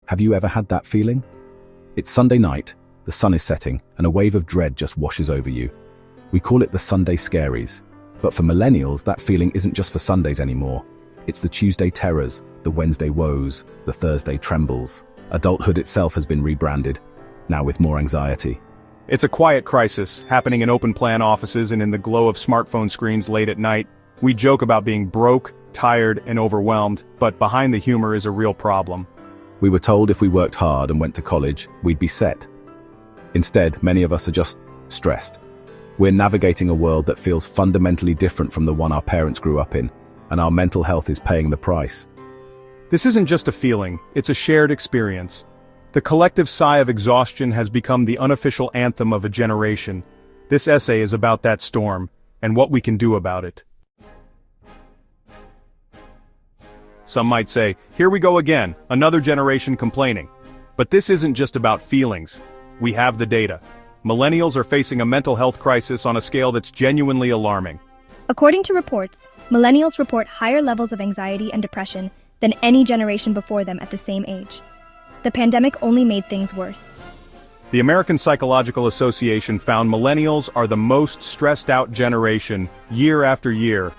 Have you ever had that feeling? It's Sunday night, the sun is setting, and a wave of dread just washes over you. We call it the Sunday scaries. But for millennials, that feeling isn't just for Sundays anymore. It's the Tuesday terrors, the Wednesday woes, the Thursday trembles. Adulthood itself has been rebranded, now with more anxiety. It's a quiet crisis, happening in open-plan offices and in the glow of smartphone screens late at night. We joke about being broke, tired, and overwhelmed, but behind the humor is a real problem. We were told if we worked hard and went to college, we'd be set. Instead, many of us are just stressed. We're navigating a world that feels fundamentally different from the one our parents grew up in, and our mental health is paying the price. This isn't just a feeling, it's a shared experience. The collective sigh of exhaustion has become the unofficial anthem of a generation. This essay is about that storm, and what we can do about it. Some might say, here we go again, another generation complaining. But this isn't just about feelings. We have the data. Millennials are facing a mental health crisis on a scale that's genuinely alarming. According to reports, millennials report higher levels of anxiety and depression than any generation before them at the same age. The pandemic only made things worse. The American Psychological Association found millennials are the most stressed out generation year after year.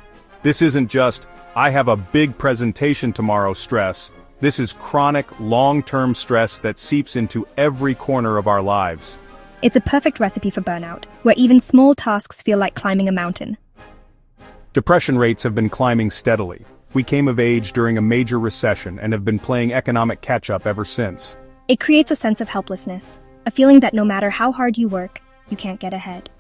This isn't just, I have a big presentation tomorrow stress. This is chronic, long-term stress that seeps into every corner of our lives. It's a perfect recipe for burnout, where even small tasks feel like climbing a mountain. Depression rates have been climbing steadily. We came of age during a major recession and have been playing economic catch-up ever since. It creates a sense of helplessness, a feeling that no matter how hard you work, you can't get ahead.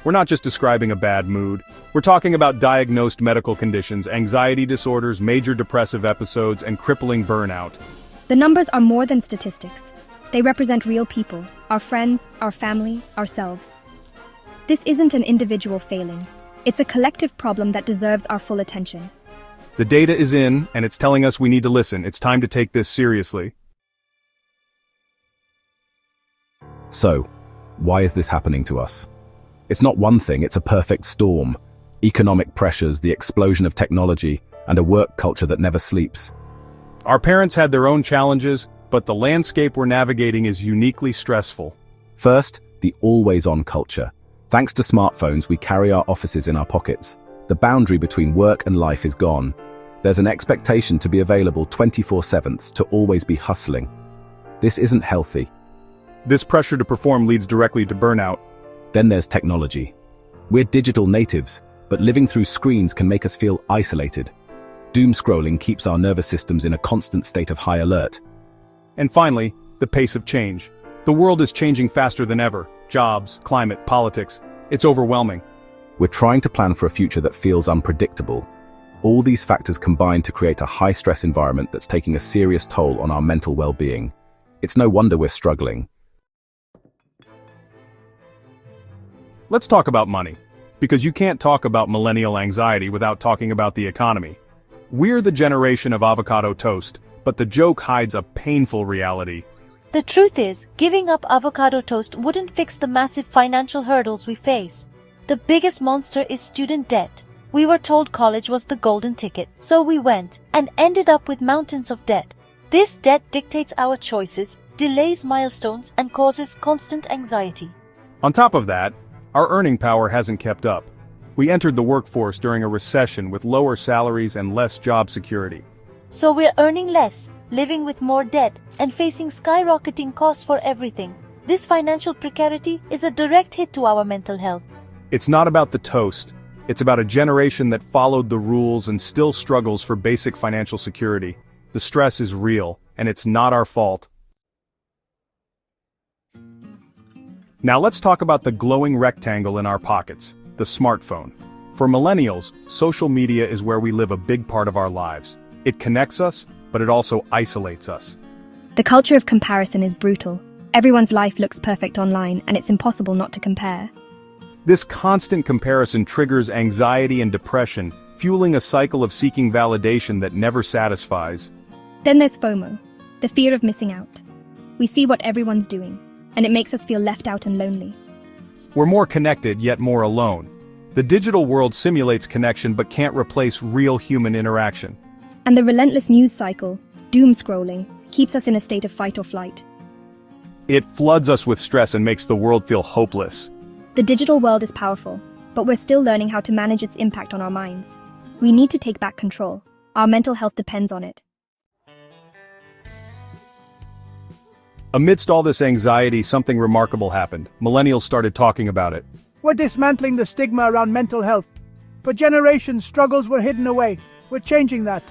We're not just describing a bad mood. We're talking about diagnosed medical conditions, anxiety disorders, major depressive episodes, and crippling burnout. The numbers are more than statistics. They represent real people, our friends, our family, ourselves. This isn't an individual failing. It's a collective problem that deserves our full attention. The data is in, and it's telling us we need to listen. It's time to take this seriously. So, why is this happening to us? It's not one thing, it's a perfect storm. Economic pressures, the explosion of technology, and a work culture that never sleeps. Our parents had their own challenges, but the landscape we're navigating is uniquely stressful. First, the always-on culture. Thanks to smartphones, we carry our offices in our pockets. The boundary between work and life is gone. There's an expectation to be available 24/7, to always be hustling. This isn't healthy. This pressure to perform leads directly to burnout. Then there's technology. We're digital natives, but living through screens can make us feel isolated. Doom scrolling keeps our nervous systems in a constant state of high alert. And finally, the pace of change. The world is changing faster than ever. Jobs, climate, politics. It's overwhelming. We're trying to plan for a future that feels unpredictable. All these factors combine to create a high-stress environment that's taking a serious toll on our mental well-being. It's no wonder we're struggling. Let's talk about money. Because you can't talk about millennial anxiety without talking about the economy. We're the generation of avocado toast, but the joke hides a painful reality. The truth is, giving up avocado toast wouldn't fix the massive financial hurdles we face. The biggest monster is student debt. We were told college was the golden ticket, so we went, and ended up with mountains of debt. This debt dictates our choices, delays milestones, and causes constant anxiety. On top of that, our earning power hasn't kept up. We entered the workforce during a recession with lower salaries and less job security. So we're earning less, living with more debt, and facing skyrocketing costs for everything. This financial precarity is a direct hit to our mental health. It's not about the toast. It's about a generation that followed the rules and still struggles for basic financial security. The stress is real, and it's not our fault. Now let's talk about the glowing rectangle in our pockets, the smartphone. For millennials, social media is where we live a big part of our lives. It connects us, but it also isolates us. The culture of comparison is brutal. Everyone's life looks perfect online, and it's impossible not to compare. This constant comparison triggers anxiety and depression, fueling a cycle of seeking validation that never satisfies. Then there's FOMO, the fear of missing out. We see what everyone's doing, and it makes us feel left out and lonely. We're more connected, yet more alone. The digital world simulates connection but can't replace real human interaction. And the relentless news cycle, doom scrolling, keeps us in a state of fight or flight. It floods us with stress and makes the world feel hopeless. The digital world is powerful, but we're still learning how to manage its impact on our minds. We need to take back control. Our mental health depends on it. Amidst all this anxiety, something remarkable happened. Millennials started talking about it. We're dismantling the stigma around mental health. For generations, struggles were hidden away. We're changing that.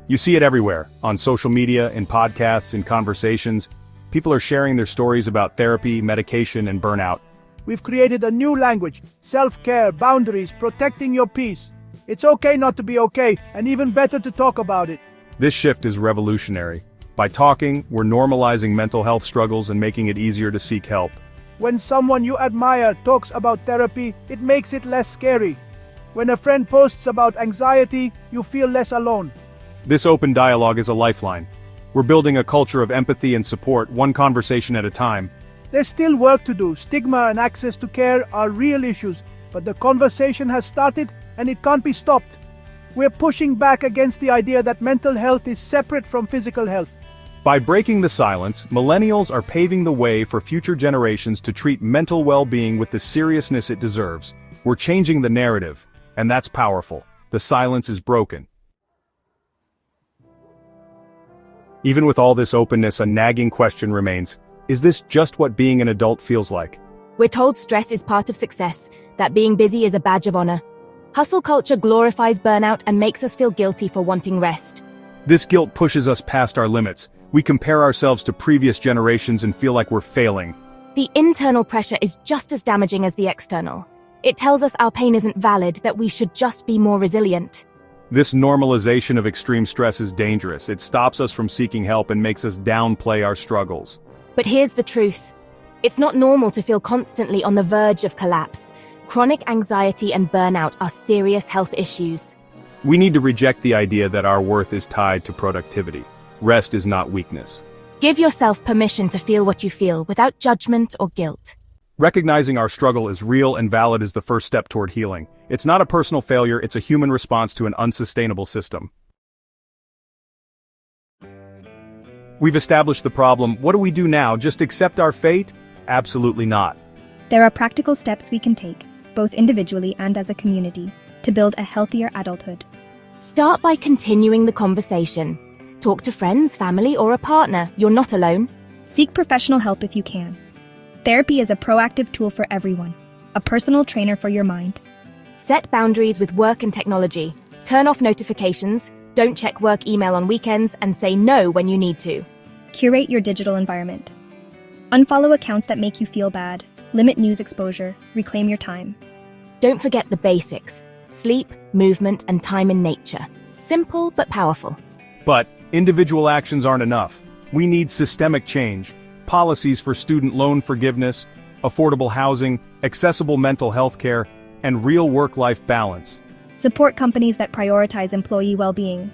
You see it everywhere, on social media, in podcasts, in conversations. People are sharing their stories about therapy, medication, and burnout. We've created a new language: self-care, boundaries, protecting your peace. It's okay not to be okay, and even better to talk about it. This shift is revolutionary. By talking, we're normalizing mental health struggles and making it easier to seek help. When someone you admire talks about therapy, it makes it less scary. When a friend posts about anxiety, you feel less alone. This open dialogue is a lifeline. We're building a culture of empathy and support, one conversation at a time. There's still work to do. Stigma and access to care are real issues, but the conversation has started and it can't be stopped. We're pushing back against the idea that mental health is separate from physical health. By breaking the silence, millennials are paving the way for future generations to treat mental well-being with the seriousness it deserves. We're changing the narrative, and that's powerful. The silence is broken. Even with all this openness, a nagging question remains. Is this just what being an adult feels like? We're told stress is part of success, that being busy is a badge of honor. Hustle culture glorifies burnout and makes us feel guilty for wanting rest. This guilt pushes us past our limits. We compare ourselves to previous generations and feel like we're failing. The internal pressure is just as damaging as the external. It tells us our pain isn't valid, that we should just be more resilient. This normalization of extreme stress is dangerous. It stops us from seeking help and makes us downplay our struggles. But here's the truth. It's not normal to feel constantly on the verge of collapse. Chronic anxiety and burnout are serious health issues. We need to reject the idea that our worth is tied to productivity. Rest is not weakness. Give yourself permission to feel what you feel without judgment or guilt. Recognizing our struggle is real and valid is the first step toward healing. It's not a personal failure, it's a human response to an unsustainable system. We've established the problem. What do we do now? Just accept our fate? Absolutely not. There are practical steps we can take, both individually and as a community, to build a healthier adulthood. Start by continuing the conversation. Talk to friends, family, or a partner. You're not alone. Seek professional help if you can. Therapy is a proactive tool for everyone, a personal trainer for your mind. Set boundaries with work and technology. Turn off notifications, don't check work email on weekends, and say no when you need to. Curate your digital environment. Unfollow accounts that make you feel bad. Limit news exposure. Reclaim your time. Don't forget the basics: sleep, movement, and time in nature. Simple but powerful. But individual actions aren't enough. We need systemic change. Policies for student loan forgiveness, affordable housing, accessible mental health care, and real work-life balance. Support companies that prioritize employee well-being.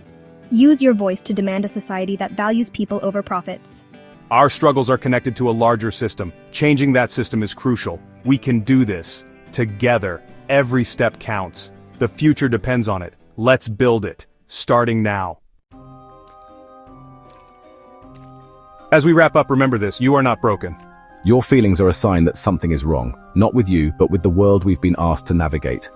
Use your voice to demand a society that values people over profits. Our struggles are connected to a larger system. Changing that system is crucial. We can do this. Together. Every step counts. The future depends on it. Let's build it. Starting now. As we wrap up, remember this: you are not broken. Your feelings are a sign that something is wrong, not with you, but with the world we've been asked to navigate.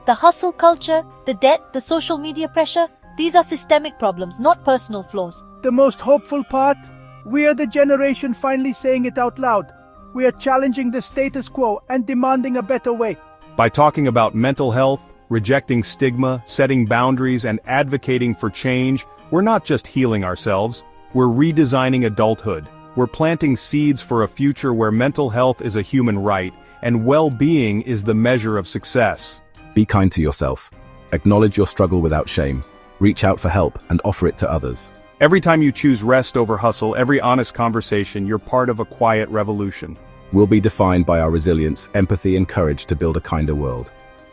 The hustle culture, the debt, the social media pressure, these are systemic problems, not personal flaws. The most hopeful part? We are the generation finally saying it out loud. We are challenging the status quo and demanding a better way. By talking about mental health, rejecting stigma, setting boundaries, and advocating for change, we're not just healing ourselves, we're redesigning adulthood. We're planting seeds for a future where mental health is a human right, and well-being is the measure of success. Be kind to yourself. Acknowledge your struggle without shame. Reach out for help and offer it to others. Every time you choose rest over hustle, every honest conversation, you're part of a quiet revolution. We'll be defined by our resilience, empathy, and courage to build a kinder world.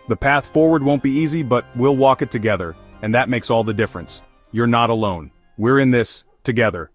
The path forward won't be easy, but we'll walk it together, and that makes all the difference. You're not alone. We're in this together.